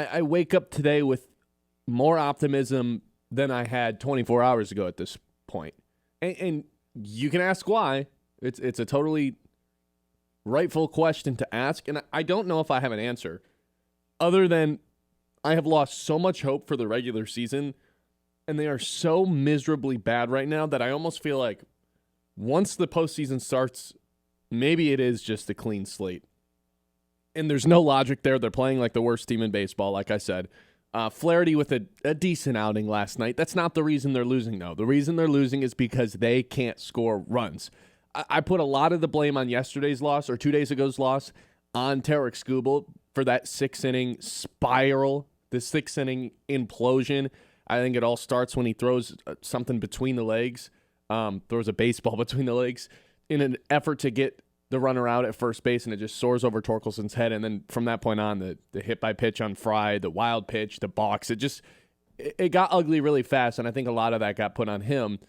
I wake up today with more optimism than I had 24 hours ago at this point. And you can ask why. It's a totally rightful question to ask, and I don't know if I have an answer, other than I have lost so much hope for the regular season, and they are so miserably bad right now that I almost feel like once the postseason starts, maybe it is just a clean slate. And there's no logic there. They're playing like the worst team in baseball, like I said. Flaherty with a decent outing last night. That's not the reason they're losing, though. The reason they're losing is because they can't score runs. I put a lot of the blame on yesterday's loss, or 2 days ago's loss, on Tarek Skubal for that six-inning spiral, the six-inning implosion. I think it all starts when he throws something between the legs, throws a baseball between the legs in an effort to get the runner out at first base, and it just soars over Torkelson's head. And then from that point on, the hit by pitch on Fry, the wild pitch, the balks, it got ugly really fast, and I think a lot of that got put on him.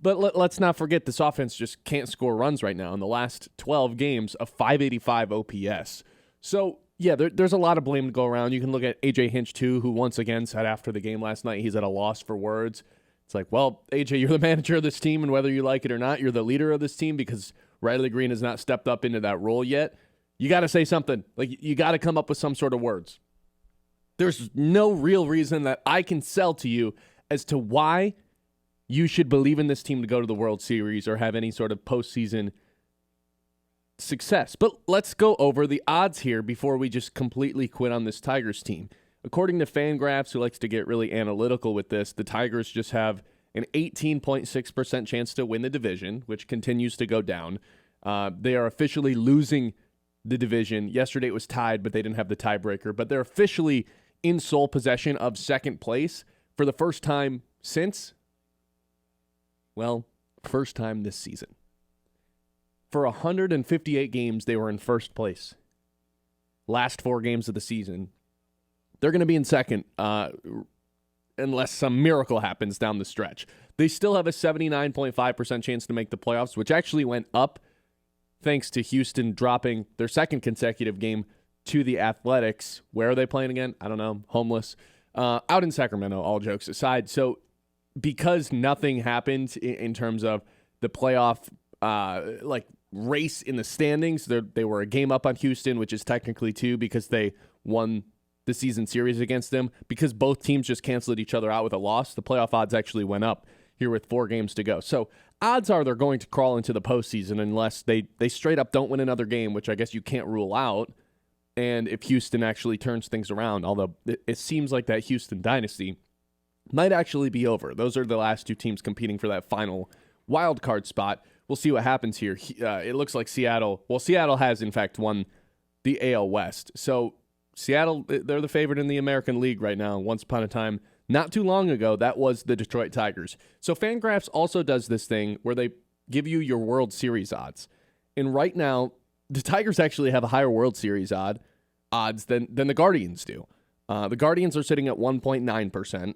But let's not forget, this offense just can't score runs right now. In the last 12 games, a 585 OPS. So, yeah, there's a lot of blame to go around. You can look at A.J. Hinch, too, who once again said after the game last night he's at a loss for words. It's like, well, A.J., you're the manager of this team, and whether you like it or not, you're the leader of this team because Riley Green has not stepped up into that role yet. You got to say something. Like, you got to come up with some sort of words. There's no real reason that I can sell to you as to why you should believe in this team to go to the World Series or have any sort of postseason success. But let's go over the odds here before we just completely quit on this Tigers team. According to Fangraphs, who likes to get really analytical with this, the Tigers just have an 18.6% chance to win the division, which continues to go down. They are officially losing the division. Yesterday it was tied, but they didn't have the tiebreaker. But they're officially in sole possession of second place for the first time since, well, first time this season. For 158 games, they were in first place. Last 4 games of the season. They're going to be in second unless some miracle happens down the stretch. They still have a 79.5% chance to make the playoffs, which actually went up thanks to Houston dropping their second consecutive game to the Athletics. Where are they playing again? I don't know. Homeless. Out in Sacramento, all jokes aside. So because nothing happened in terms of the playoff race in the standings, they were a game up on Houston, which is technically 2 because they won the season series against them. Because both teams just canceled each other out with a loss, the playoff odds actually went up here with 4 games to go. So odds are they're going to crawl into the postseason unless they straight up don't win another game, which I guess you can't rule out. And if Houston actually turns things around, although it seems like that Houston dynasty might actually be over. Those are the last 2 teams competing for that final wild card spot. We'll see what happens here. It looks like Seattle has, in fact, won the AL West. So Seattle, they're the favorite in the American League right now. Once upon a time, not too long ago, that was the Detroit Tigers. So Fangraphs also does this thing where they give you your World Series odds. And right now, the Tigers actually have a higher World Series odds than the Guardians do. The Guardians are sitting at 1.9%.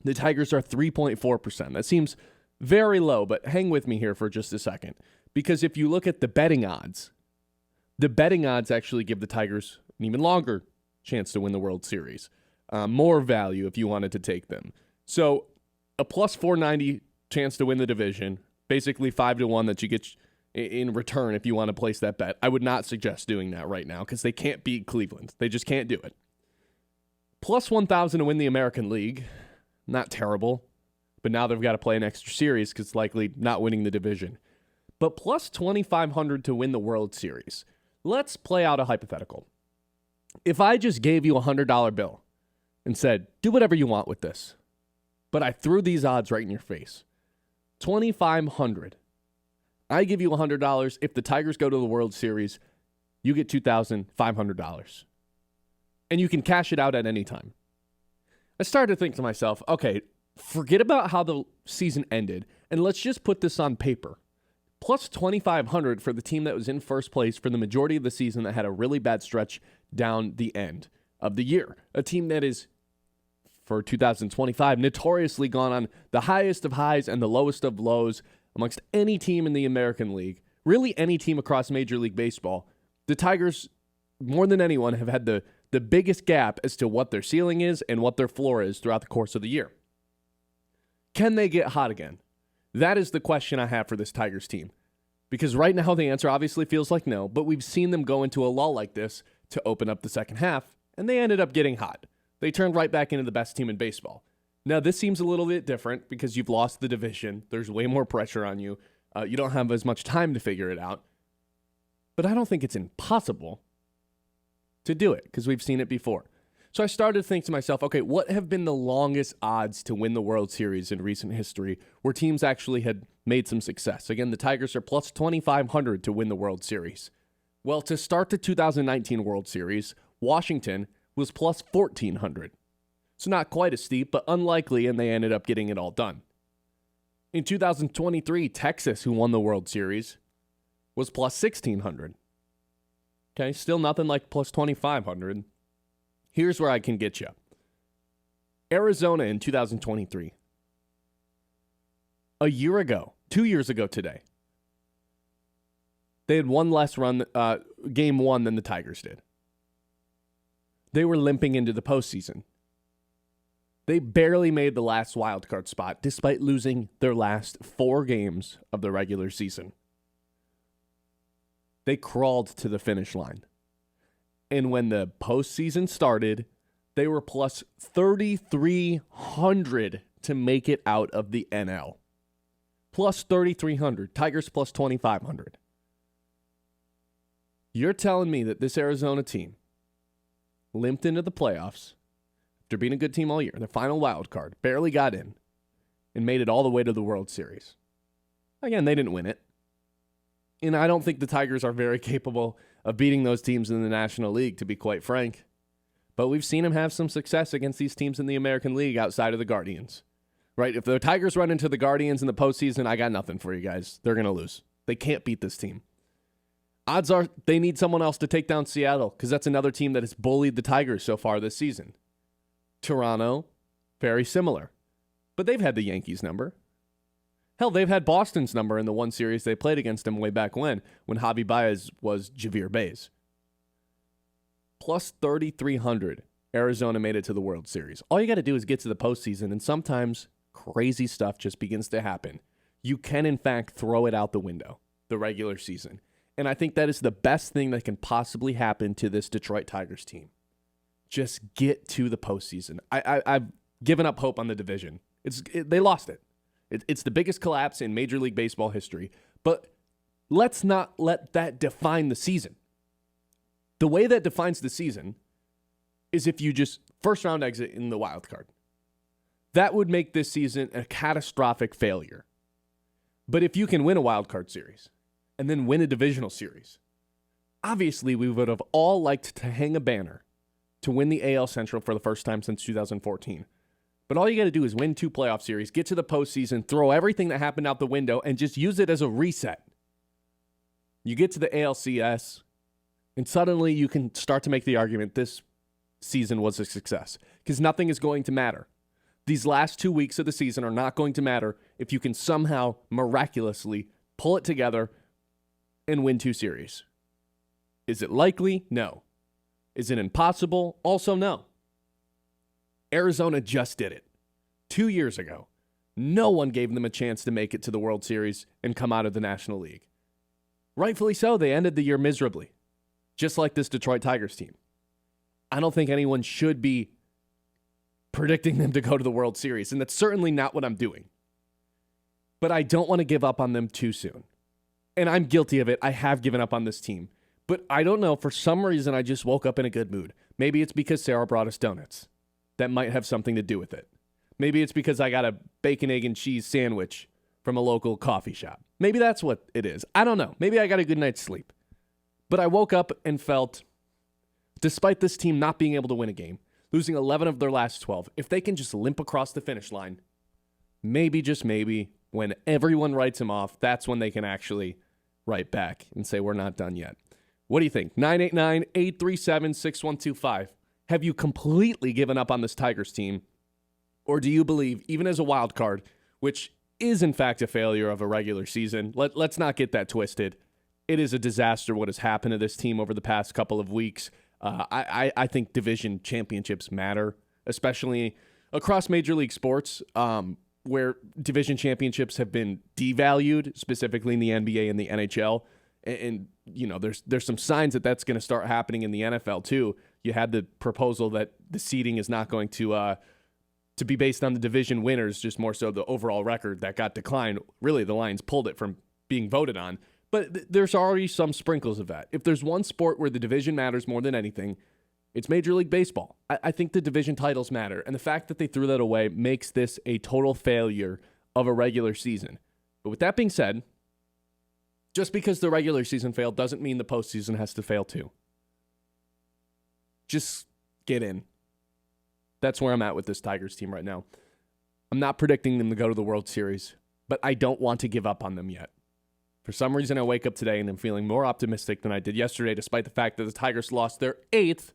The Tigers are 3.4%. That seems very low, but hang with me here for just a second. Because if you look at the betting odds actually give the Tigers an even longer chance to win the World Series. More value if you wanted to take them. So a plus 490 chance to win the division, basically 5-1 that you get in return if you want to place that bet. I would not suggest doing that right now because they can't beat Cleveland. They just can't do it. Plus 1,000 to win the American League. Not terrible. But now they've got to play an extra series because likely not winning the division. But plus 2,500 to win the World Series. Let's play out a hypothetical. If I just gave you a $100 bill and said, do whatever you want with this, but I threw these odds right in your face. 2,500. I give you $100. If the Tigers go to the World Series, you get $2,500. And you can cash it out at any time. I started to think to myself, okay, forget about how the season ended, and let's just put this on paper. Plus 2,500 for the team that was in first place for the majority of the season that had a really bad stretch down the end of the year. A team that is, for 2025, notoriously gone on the highest of highs and the lowest of lows amongst any team in the American League. Really any team across Major League Baseball. The Tigers, more than anyone, have had the the biggest gap as to what their ceiling is and what their floor is throughout the course of the year. Can they get hot again? That is the question I have for this Tigers team. Because right now the answer obviously feels like no, but we've seen them go into a lull like this to open up the second half, and they ended up getting hot. They turned right back into the best team in baseball. Now, this seems a little bit different because you've lost the division. There's way more pressure on you. You don't have as much time to figure it out. But I don't think it's impossible to do it because we've seen it before. So I started to think to myself, okay, what have been the longest odds to win the World Series in recent history where teams actually had made some success? Again, the Tigers are plus 2,500 to win the World Series. Well, to start the 2019 World Series, Washington was plus 1,400. So not quite as steep, but unlikely, and they ended up getting it all done. In 2023, Texas, who won the World Series, was plus 1,600. Okay, still nothing like plus 2,500. Here's where I can get you. Arizona in 2023. A year ago, 2 years ago today, they had one less run, game one than the Tigers did. They were limping into the postseason. They barely made the last wildcard spot despite losing their last 4 games of the regular season. They crawled to the finish line. And when the postseason started, they were plus 3,300 to make it out of the NL. Plus 3,300. Tigers plus 2,500. You're telling me that this Arizona team limped into the playoffs after being a good team all year, their final wild card, barely got in, and made it all the way to the World Series. Again, they didn't win it. And I don't think the Tigers are very capable of beating those teams in the National League, to be quite frank. But we've seen them have some success against these teams in the American League outside of the Guardians. Right? If the Tigers run into the Guardians in the postseason, I got nothing for you guys. They're going to lose. They can't beat this team. Odds are they need someone else to take down Seattle because that's another team that has bullied the Tigers so far this season. Toronto, very similar. But they've had the Yankees number. Hell, they've had Boston's number in the one series they played against them way back when Javi Baez was Javier Baez. Plus 3,300, Arizona made it to the World Series. All you got to do is get to the postseason, and sometimes crazy stuff just begins to happen. You can, in fact, throw it out the window, the regular season. And I think that is the best thing that can possibly happen to this Detroit Tigers team. Just get to the postseason. I've given up hope on the division. They lost it. It's the biggest collapse in Major League Baseball history. But let's not let that define the season. The way that defines the season is if you just first round exit in the wild card. That would make this season a catastrophic failure. But if you can win a wild card series and then win a divisional series, obviously we would have all liked to hang a banner to win the AL Central for the first time since 2014. But all you got to do is win 2 playoff series, get to the postseason, throw everything that happened out the window, and just use it as a reset. You get to the ALCS, and suddenly you can start to make the argument this season was a success because nothing is going to matter. These last 2 weeks of the season are not going to matter if you can somehow miraculously pull it together and win 2 series. Is it likely? No. Is it impossible? Also no. Arizona just did it 2 years ago. No one gave them a chance to make it to the World Series and come out of the National League. Rightfully so, they ended the year miserably, just like this Detroit Tigers team. I don't think anyone should be predicting them to go to the World Series, and that's certainly not what I'm doing. But I don't want to give up on them too soon. And I'm guilty of it. I have given up on this team. But I don't know, for some reason I just woke up in a good mood. Maybe it's because Sarah brought us donuts. That might have something to do with it. Maybe it's because I got a bacon, egg, and cheese sandwich from a local coffee shop. Maybe that's what it is. I don't know. Maybe I got a good night's sleep. But I woke up and felt, despite this team not being able to win a game, losing 11 of their last 12, if they can just limp across the finish line, maybe, just maybe, when everyone writes them off, that's when they can actually write back and say, we're not done yet. What do you think? 989-837-6125. Have you completely given up on this Tigers team? Or do you believe, even as a wild card, which is in fact a failure of a regular season, let's not get that twisted. It is a disaster what has happened to this team over the past couple of weeks. I think division championships matter, especially across Major League sports, where division championships have been devalued, specifically in the NBA and the NHL. And you know, there's some signs that that's going to start happening in the NFL too. You had the proposal that the seeding is not going to be based on the division winners, just more so the overall record that got declined. Really, the Lions pulled it from being voted on. But there's already some sprinkles of that. If there's one sport where the division matters more than anything, it's Major League Baseball. I think the division titles matter. And the fact that they threw that away makes this a total failure of a regular season. But with that being said, just because the regular season failed doesn't mean the postseason has to fail too. Just get in. That's where I'm at with this Tigers team right now. I'm not predicting them to go to the World Series, but I don't want to give up on them yet. For some reason, I wake up today and I'm feeling more optimistic than I did yesterday, despite the fact that the Tigers lost their 8th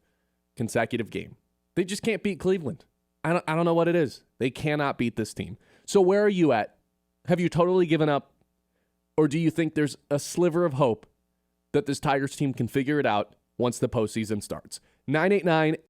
consecutive game. They just can't beat Cleveland. I don't know what it is. They cannot beat this team. So where are you at? Have you totally given up? Or do you think there's a sliver of hope that this Tigers team can figure it out once the postseason starts? 989